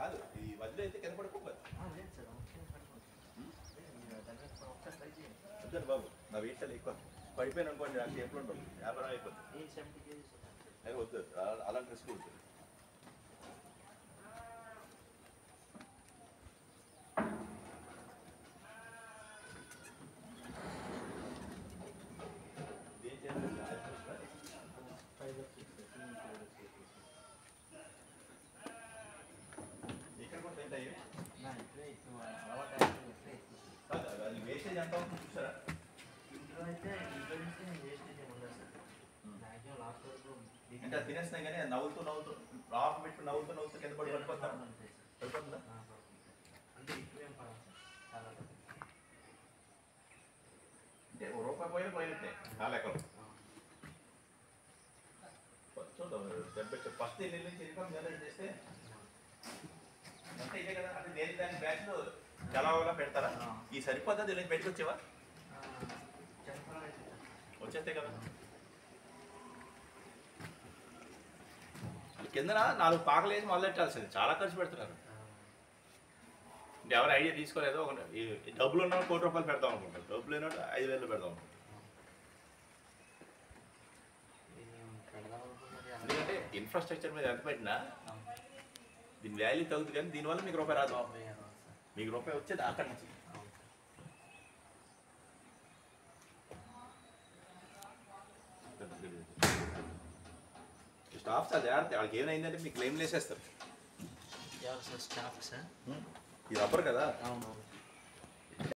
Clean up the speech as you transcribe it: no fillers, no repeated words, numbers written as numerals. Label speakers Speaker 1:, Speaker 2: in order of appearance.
Speaker 1: కాదు ఈ మధ్యలో అయితే కింద పడిపోతుంది. వద్దండి బాబు, నా వెయిట్ ఎక్కువ పడిపోయిన అనుకోండి, నాకు ఎప్పుడు ఉంటుంది 50 అయిపోతుంది. అది వద్దు, అలాంటి రిస్క్ ఉంటుంది. వేస్టేజ్ ఎంత అవుతుంది చూసారా?
Speaker 2: ఇంట్లో అయితే ఇంట్లో నుంచి వేస్టేజ్ ఉండదు సార్. మ్యాక్సిమం లాస్ట్ వరకు
Speaker 1: ఇంకా తినేస్తున్నాయి కానీ నవ్వుతూ రాఫ్ పెట్టి నవ్వుతూ కింద పడి పడిపోతాం. పడిపోతుందా?
Speaker 2: అంటే ఎక్కువేం పడదు సార్, చాలా
Speaker 1: అంటే రూపాయి పోయినట్టే ఆ లెక్కలు. చూద్దాం ఫస్ట్ ఇల్లు నుంచి ఇన్కమ్ జనరేట్ చేస్తే అంతే ఇదే కదా. అంటే దేని దాని బ్యాచ్లో ఎలా పెడతారా? ఈ సరిపోద్దా దీని నుంచి బయటకు వచ్చేవా? వచ్చేస్తే కదా. కింద 4 పాకలు వేసి మొదలెట్టాల్సింది. చాలా ఖర్చు పెడుతున్నారు. అంటే ఎవరు ఐడియా తీసుకోలేదు. ఒక డబ్బులు ఉన్న ₹1,00,00,000 పెడదాం అనుకుంటారు, డబ్బులు లేనట్టు 5,000 పెడదాం అనుకుంటారు. ఎందుకంటే ఇన్ఫ్రాస్ట్రక్చర్ మీద ఎంత పెట్టినా దీని వాల్యూ తగ్గుతుంది, కానీ దీనివల్ల మీకు రూపాయి రాదు. మీకు రూపాయి వచ్చేది అక్కడి నుంచి. స్టాఫ్ చాలా జాగ్రత్త, వాళ్ళకి ఏమైందంటే మీకు క్లెయిమ్ వేసేస్తారు.
Speaker 2: స్టాఫ్ సార్
Speaker 1: ఇది రబ్బర్ కదా.
Speaker 2: అవును.